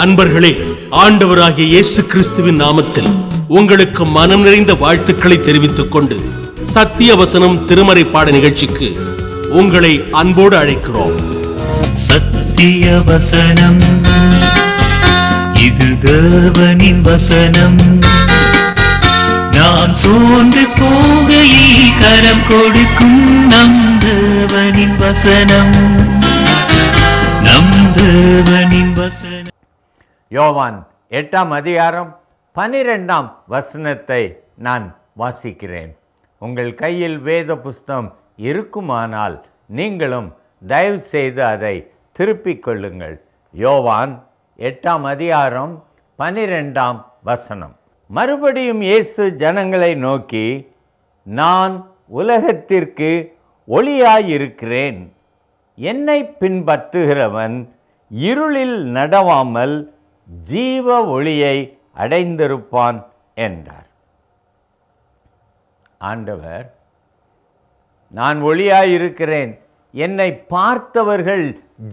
அன்பர்களே, ஆண்டவராகிய இயேசு கிறிஸ்துவின் நாமத்தில் உங்களுக்கு மனம் நிறைந்த வாழ்த்துக்களை தெரிவித்துக் கொண்டு சத்திய வசனம் திருமறை பாட நிகழ்ச்சிக்கு உங்களை அன்போடு அழைக்கிறோம். சத்திய வசனம், இது தேவனின் வசனம். நாம் சோர்ந்து போகையில் கரம் கொடுக்கும் நம் தேவனின் வசனம், நம் தேவனின் வசனம். யோவான் 8ஆம் அதிகாரம் 12ஆம் வசனத்தை நான் வாசிக்கிறேன். உங்கள் கையில் வேத புஸ்தகம் இருக்குமானால் நீங்களும் தயவு செய்து அதை திருப்பிக் கொள்ளுங்கள். யோவான் 8ஆம் அதிகாரம் 12ஆம் வசனம். மறுபடியும் இயேசு ஜனங்களை நோக்கி, நான் உலகத்திற்கு ஒளியாயிருக்கிறேன். என்னை பின்பற்றுகிறவன் இருளில் நடவாமல் ஜீவ ஒளியை அடைந்திருப்பான் என்றார். ஆண்டவர், நான் ஒளியாயிருக்கிறேன், என்னை பார்த்தவர்கள்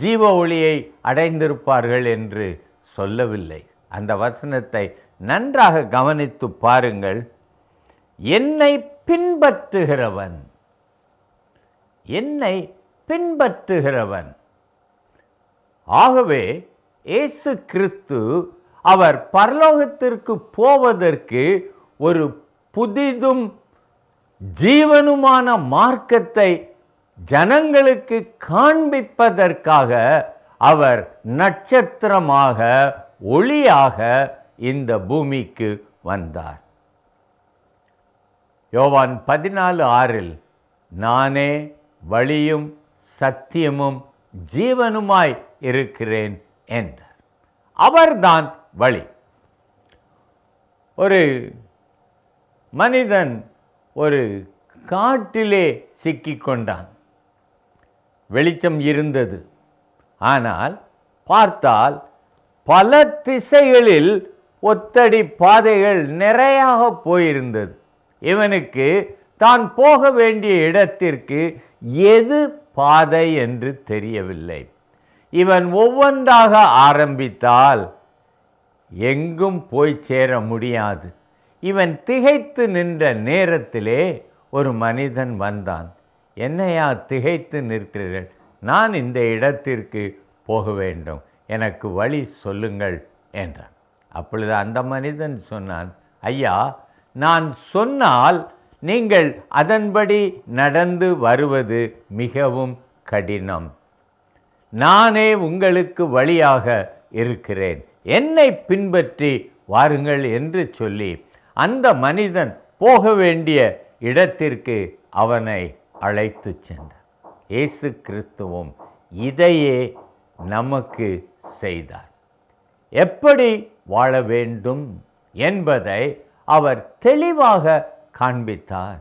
ஜீவ ஒளியை அடைந்திருப்பார்கள் என்று சொல்லவில்லை. அந்த வசனத்தை நன்றாக கவனித்து பாருங்கள். என்னை பின்பற்றுகிறவன், என்னை பின்பற்றுகிறவன். ஆகவே இயேசு கிறிஸ்து அவர் பரலோகத்திற்கு போவதற்கு ஒரு புதிதும் ஜீவனுமான மார்க்கத்தை ஜனங்களுக்கு காண்பிப்பதற்காக அவர் நட்சத்திரமாக, ஒளியாக இந்த பூமிக்கு வந்தார். யோவான் 14:6 நானே வழியும் சத்தியமும் ஜீவனுமாய் இருக்கிறேன் என்றார். அவர்தான் வழி. ஒரு மனிதன் ஒரு காட்டிலே சிக்கிக்கொண்டான். வெளிச்சம் இருந்தது, ஆனால் பார்த்தால் பல திசைகளில் ஒத்தடி பாதைகள் நிறையாக போயிருந்தது. இவனுக்கு தான் போக வேண்டிய இடத்திற்கு எது பாதை என்று தெரியவில்லை. இவன் ஒவ்வொன்றாக ஆரம்பித்தால் எங்கும் போய் சேர முடியாது. இவன் திகைத்து நின்ற நேரத்திலே ஒரு மனிதன் வந்தான். என்னையா திகைத்து நிற்கிறீர்கள்? நான் இந்த இடத்திற்கு போக வேண்டும், எனக்கு வழி சொல்லுங்கள் என்றான். அப்பொழுது அந்த மனிதன் சொன்னான், ஐயா, நான் சொன்னால் நீங்கள் அதன்படி நடந்து வருவது மிகவும் கடினம். நானே உங்களுக்கு வழியாக இருக்கிறேன், என்னை பின்பற்றி வாருங்கள் என்று சொல்லி அந்த மனிதன் போக வேண்டிய இடத்திற்கு அவனை அழைத்து சென்றார். இயேசு கிறிஸ்துவும் இதையே நமக்கு செய்தார். எப்படி வாழ வேண்டும் என்பதை அவர் தெளிவாக காண்பித்தார்.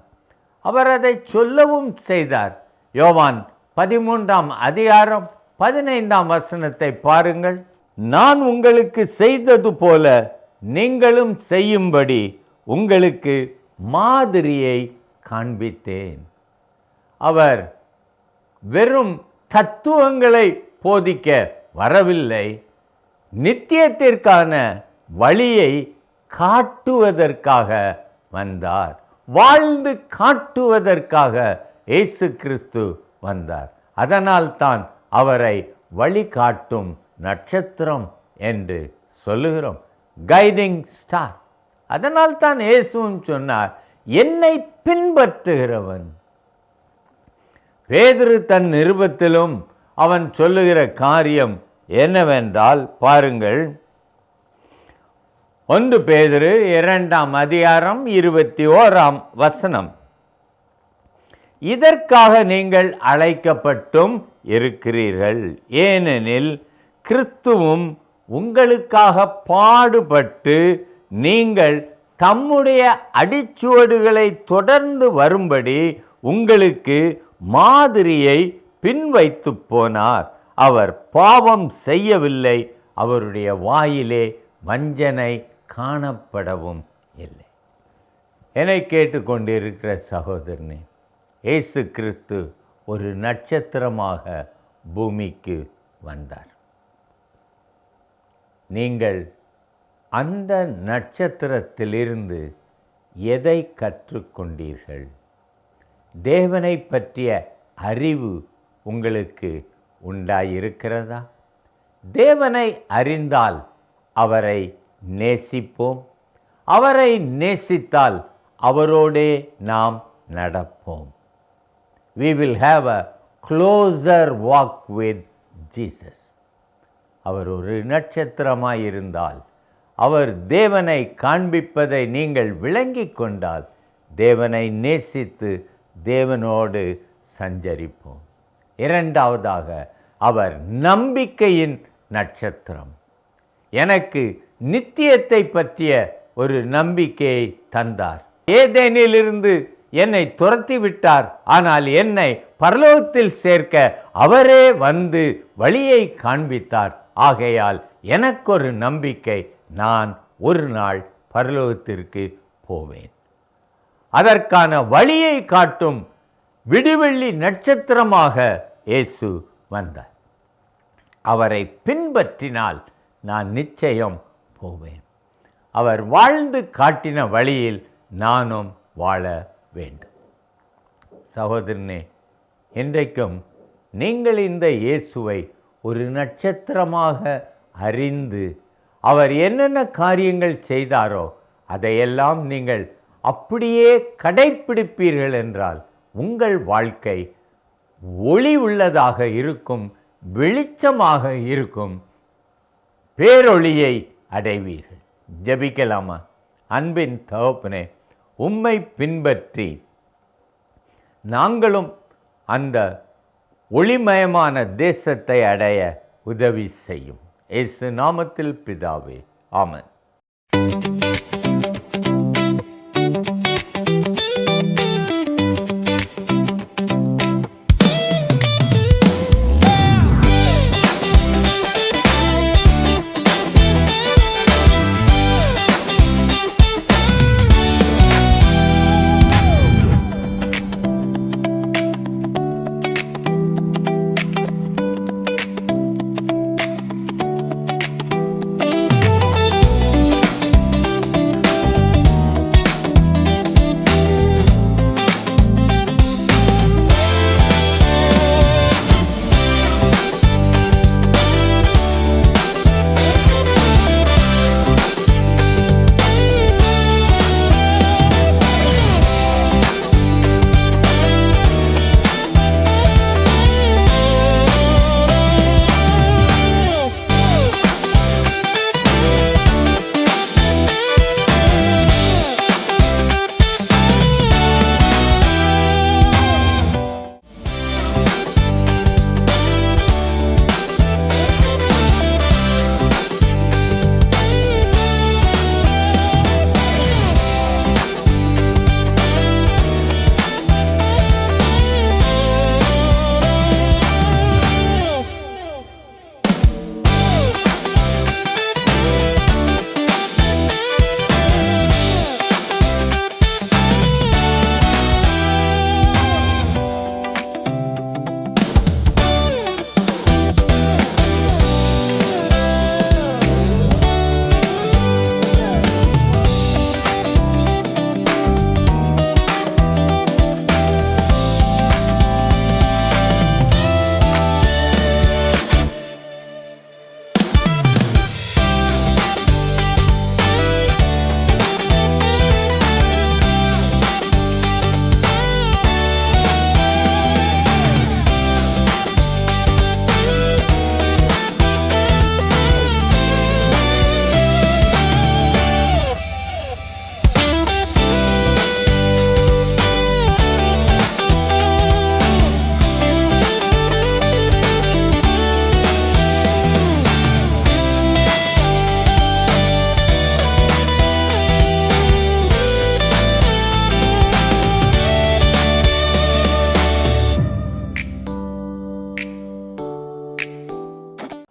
அவர் அதை சொல்லவும் செய்தார். யோவான் 13ஆம் அதிகாரம் 15ஆம் வசனத்தை பாருங்கள். நான் உங்களுக்கு செய்தது போல நீங்களும் செய்யும்படி உங்களுக்கு மாதிரியை காண்பித்தேன். அவர் வெறும் தத்துவங்களை போதிக்க வரவில்லை, நித்தியத்திற்கான வழியை காட்டுவதற்காக வந்தார். வாழ்ந்து காட்டுவதற்காக இயேசு கிறிஸ்து வந்தார். அதனால் தான் அவரை வழிகாட்டும் நட்சத்திரம் என்று சொல்லுகிறோம், கைடிங் ஸ்டார். அதனால் தான் இயேசுவும் சொன்னார், என்னை பின்பற்றுகிறவன். பேதுரு தன் நிருபத்திலும் அவன் சொல்லுகிற காரியம் என்னவென்றால் பாருங்கள். 1 பேதுரு 2ஆம் அதிகாரம் 21ஆம் வசனம். இதற்காக நீங்கள் அழைக்கப்பட்டும் இருக்கிறீர்கள், ஏனெனில் கிறிஸ்துவும் உங்களுக்காக பாடுபட்டு நீங்கள் தம்முடைய அடிச்சுவடுகளை தொடர்ந்து வரும்படி உங்களுக்கு மாதிரியை பின்வைத்து போனார். அவர் பாவம் செய்யவில்லை, அவருடைய வாயிலே வஞ்சனை காணப்படவும் இல்லை. என்னை கேட்டுக்கொண்டிருக்கிற சகோதரனே, இயேசு கிறிஸ்து ஒரு நட்சத்திரமாக பூமிக்கு வந்தார். நீங்கள் அந்த நட்சத்திரத்திலிருந்து எதை கற்றுக்கொண்டீர்கள்? தேவனை பற்றிய அறிவு உங்களுக்கு உண்டாயிருக்கிறதா? தேவனை அறிந்தால் அவரை நேசிப்போம். அவரை நேசித்தால் அவரோடே நாம் நடப்போம். We will have a closer walk with Jesus. அவர் ஒரு நட்சத்திரமாயிருந்தால், அவர் தேவனை காண்பிப்பதை நீங்கள் விளங்கிக் கொண்டால், தேவனை நேசித்து தேவனோடு சஞ்சரிப்போம். இரண்டாவதாக, அவர் நம்பிக்கையின் நட்சத்திரம். எனக்கு நித்தியத்தை பற்றிய ஒரு நம்பிக்கையை தந்தார். ஏதேனிலிருந்து என்னை துரத்தி விட்டார், ஆனால் என்னை பரலோகத்தில் சேர்க்க அவரே வந்து வழியை காண்பித்தார். ஆகையால் எனக்கொரு நம்பிக்கை, நான் ஒரு நாள் பரலோகத்திற்கு போவேன். அதற்கான வழியை காட்டும் விடிவெள்ளி நட்சத்திரமாக இயேசு வந்தார். அவரை பின்பற்றினால் நான் நிச்சயம் போவேன். அவர் வாழ்ந்து காட்டின வழியில் நானும் வாழ வேண்டும். சகோதரனே, இன்றைக்கும் நீங்கள் இந்த இயேசுவை ஒரு நட்சத்திரமாக அறிந்து அவர் என்னென்ன காரியங்கள் செய்தாரோ அதையெல்லாம் நீங்கள் அப்படியே கடைப்பிடிப்பீர்கள் என்றால் உங்கள் வாழ்க்கை ஒளி உள்ளதாக இருக்கும், வெளிச்சமாக இருக்கும், பேரொளியை அடைவீர்கள். ஜெபிக்கலாமா? அன்பின் தகப்பனே, உம்மை பின்பற்றி நாங்களும் அந்த ஒளிமயமான தேசத்தை அடைய உதவி செய்யும். இயேசு நாமத்தில் பிதாவே, ஆமென்.